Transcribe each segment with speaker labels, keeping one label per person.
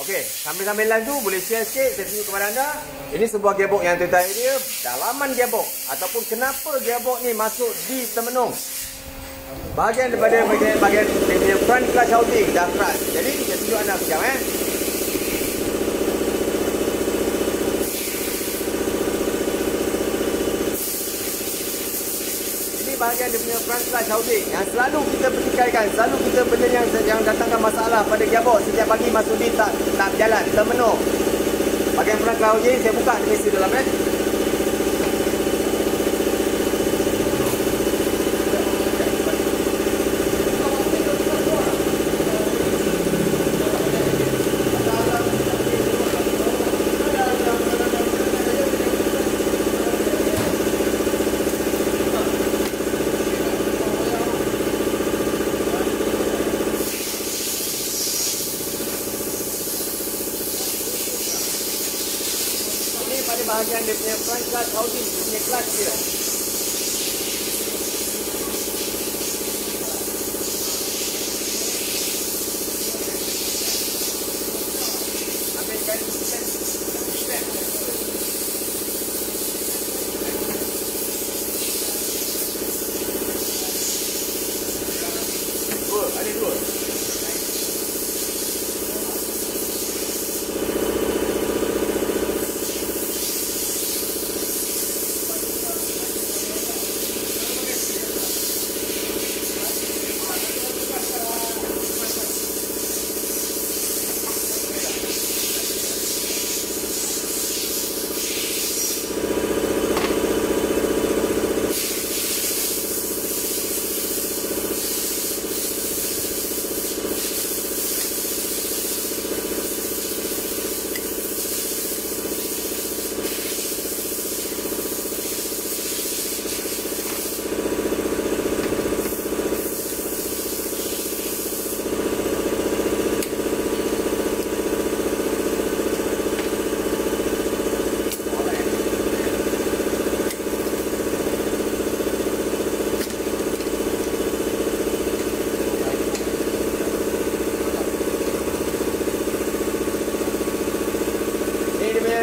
Speaker 1: Okey, sambil-sambilan tu boleh share sikit, saya tunjuk kepada anda. Ini sebuah gearbox yang tertanya dia, dalaman gearbox ataupun kenapa gearbox ni masuk di termenung. Bahagian daripada bahagian dia front clutch housing dah keras. Jadi saya tunjuk anda sekejap bahagian dia punya front clutch housing yang selalu kita pertikaikan, selalu kita benda yang datangkan masalah pada gearbox setiap pagi masuk di tak berjalan, termenung. Bahagian front clutch housing saya buka di mesin dalam bahagian dia punya front clutch housing, dia punya clutch dia. Ambilkan stand. Dua, ada dua.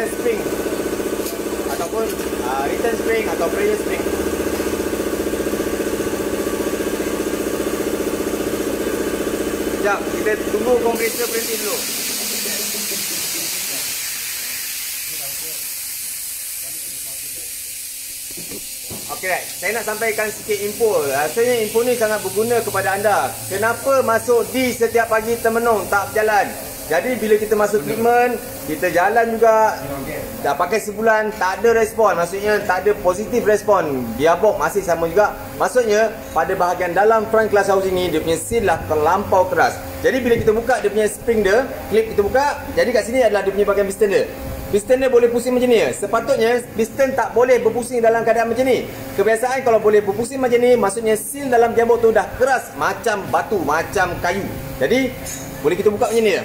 Speaker 1: Spring ataupun return spring atau pressure spring. Sekejap, kita tunggu kompresor berhenti dulu. Okey, right. Saya nak sampaikan sikit info. Rasanya info ni sangat berguna kepada anda. Kenapa masuk di setiap pagi termenung tak berjalan? Jadi bila kita masuk treatment, kita jalan juga, dah pakai sebulan, tak ada respon. Maksudnya tak ada positif respon. Gearbox masih sama juga. Maksudnya pada bahagian dalam front clutch housing ni, dia punya seal lah terlampau keras. Jadi bila kita buka dia punya spring dia, clip kita buka, jadi kat sini adalah dia punya bahagian piston dia. Piston dia boleh pusing macam ni. Sepatutnya piston tak boleh berpusing dalam keadaan macam ni. Kebiasaan kalau boleh berpusing macam ni, maksudnya seal dalam gearbox tu dah keras macam batu, macam kayu. Jadi boleh kita buka macam ni je.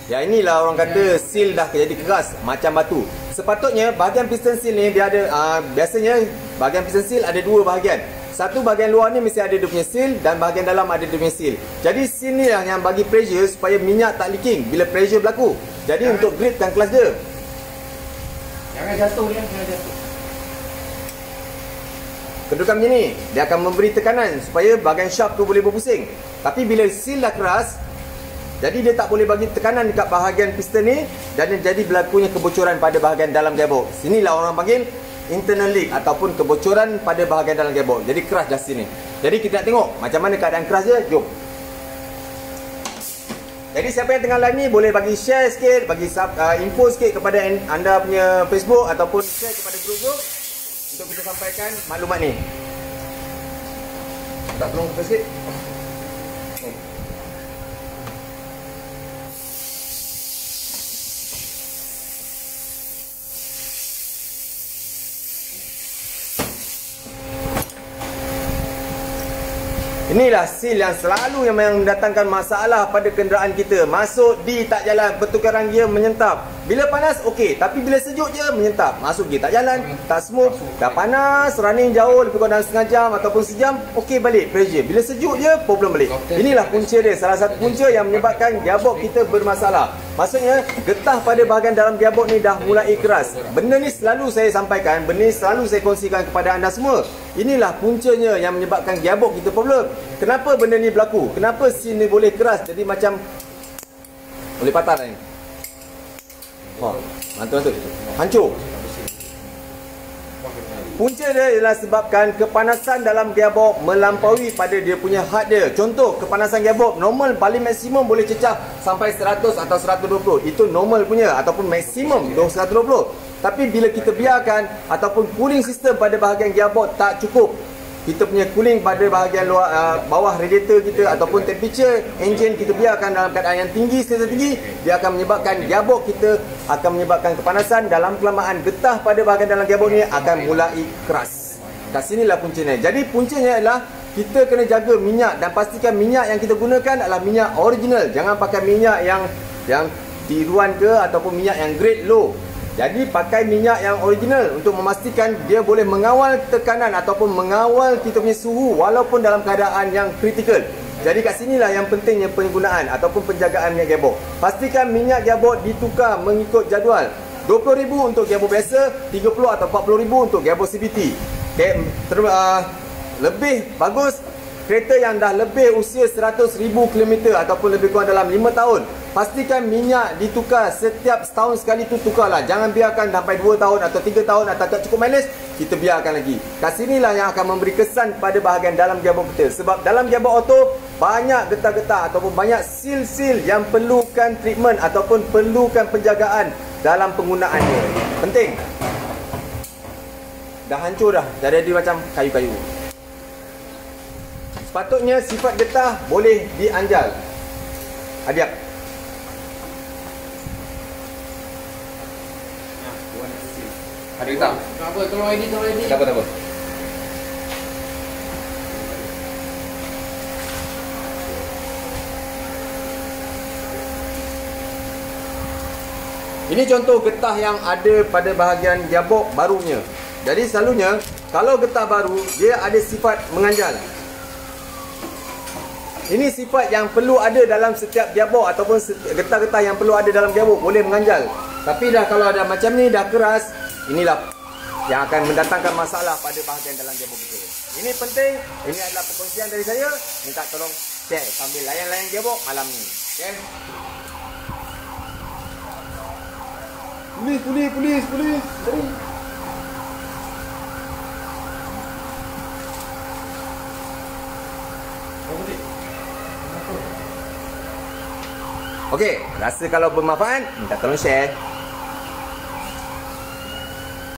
Speaker 1: Ya, inilah orang kata seal dah jadi keras macam batu. Sepatutnya bahagian piston seal ni dia ada biasanya bahagian piston seal ada dua bahagian. Satu bahagian luar ni mesti ada dia punya seal dan bahagian dalam ada dia punya seal. Jadi seal ni lah yang bagi pressure supaya minyak tak leaking bila pressure berlaku. Jadi untuk grip dan kelas dia.
Speaker 2: Jangan jatuh ya, jangan jatuh.
Speaker 1: Kedudukan macam ni, dia akan memberi tekanan supaya bahagian shaft tu boleh berpusing. Tapi bila seal dah keras, jadi dia tak boleh bagi tekanan dekat bahagian piston ni dan jadi berlakunya kebocoran pada bahagian dalam gearbox. Sinilah orang panggil internal leak ataupun kebocoran pada bahagian dalam gearbox. Jadi keras dah sini. Jadi kita nak tengok macam mana keadaan keras dia. Jom. Jadi siapa yang tengah live ni boleh bagi share sikit, bagi info sikit kepada anda punya Facebook ataupun share kepada grup-grup untuk kita sampaikan maklumat ni. Tak tolong buka sikit. Inilah seal yang selalu yang mendatangkan masalah pada kenderaan kita. Masuk di tak jalan, pertukaran gear menyentap. Bila panas okey, tapi bila sejuk je menyentap. Masuk gear tak jalan, tak smooth. Dah panas, running jauh lebih kurang dalam setengah jam ataupun sejam, okey balik pressure. Bila sejuk je problem balik. Inilah punca dia, salah satu punca yang menyebabkan gearbox kita bermasalah. Maksudnya getah pada bahagian dalam gearbox ni dah mulai keras. Benda ni selalu saya sampaikan, benda ni selalu saya kongsikan kepada anda semua. Inilah puncanya yang menyebabkan gearbox kita problem. Kenapa benda ni berlaku? Kenapa seal ni boleh keras jadi macam boleh patah dah ni? Oh, mantul-mantul. Hancur. Punca dia ialah sebabkan kepanasan dalam gearbox melampaui pada dia punya had dia. Contoh, kepanasan gearbox normal paling maksimum boleh cecah sampai 100 atau 120. Itu normal punya ataupun maksimum 120. Tapi bila kita biarkan ataupun cooling system pada bahagian gearbox tak cukup, kita punya cooling pada bahagian luar, bawah radiator kita ataupun temperature engine kita biarkan dalam keadaan yang tinggi, sentiasa tinggi, dia akan menyebabkan gearbox kita akan menyebabkan kepanasan. Dalam kelamaan getah pada bahagian dalam gearbox ni akan mulai keras. Kat sinilah puncanya. Jadi puncanya adalah kita kena jaga minyak dan pastikan minyak yang kita gunakan adalah minyak original. Jangan pakai minyak yang tiruan ke ataupun minyak yang grade low. Jadi pakai minyak yang original untuk memastikan dia boleh mengawal tekanan ataupun mengawal kita punya suhu walaupun dalam keadaan yang kritikal. Jadi kat sinilah yang pentingnya penggunaan ataupun penjagaan minyak gearbox. Pastikan minyak gearbox ditukar mengikut jadual. 20,000 untuk gearbox biasa, 30 atau 40,000 untuk gearbox CVT. Okay, lebih bagus kereta yang dah lebih usia 100,000 km ataupun lebih kurang dalam 5 tahun. Pastikan minyak ditukar setiap setahun sekali tu tukarlah. Jangan biarkan sampai 2 tahun atau 3 tahun atau tak cukup mileage, kita biarkan lagi. Kat sinilah yang akan memberi kesan pada bahagian dalam gearbox kita. Sebab dalam gearbox auto banyak getah-getah ataupun banyak seal-seal yang perlukan treatment ataupun perlukan penjagaan dalam penggunaannya. Penting. Dah hancur dah. Dah jadi macam kayu-kayu. Sepatutnya sifat getah boleh dianjal. Adiak. Ada getah?
Speaker 2: Tak apa, tolong edit.
Speaker 1: Tak apa. Ini contoh getah yang ada pada bahagian gearbox barunya. Jadi selalunya kalau getah baru dia ada sifat menganjal. Ini sifat yang perlu ada dalam setiap gearbox ataupun getah-getah yang perlu ada dalam gearbox boleh menganjal. Tapi dah kalau ada macam ni dah keras, inilah yang akan mendatangkan masalah pada bahagian dalam gearbox kita. Ini penting, ini adalah perkongsian dari saya. Minta tolong share sambil layan-layan gearbox malam ni. Okay? Polis. Cari. Okey, rasa kalau bermanfaat, minta tolong share.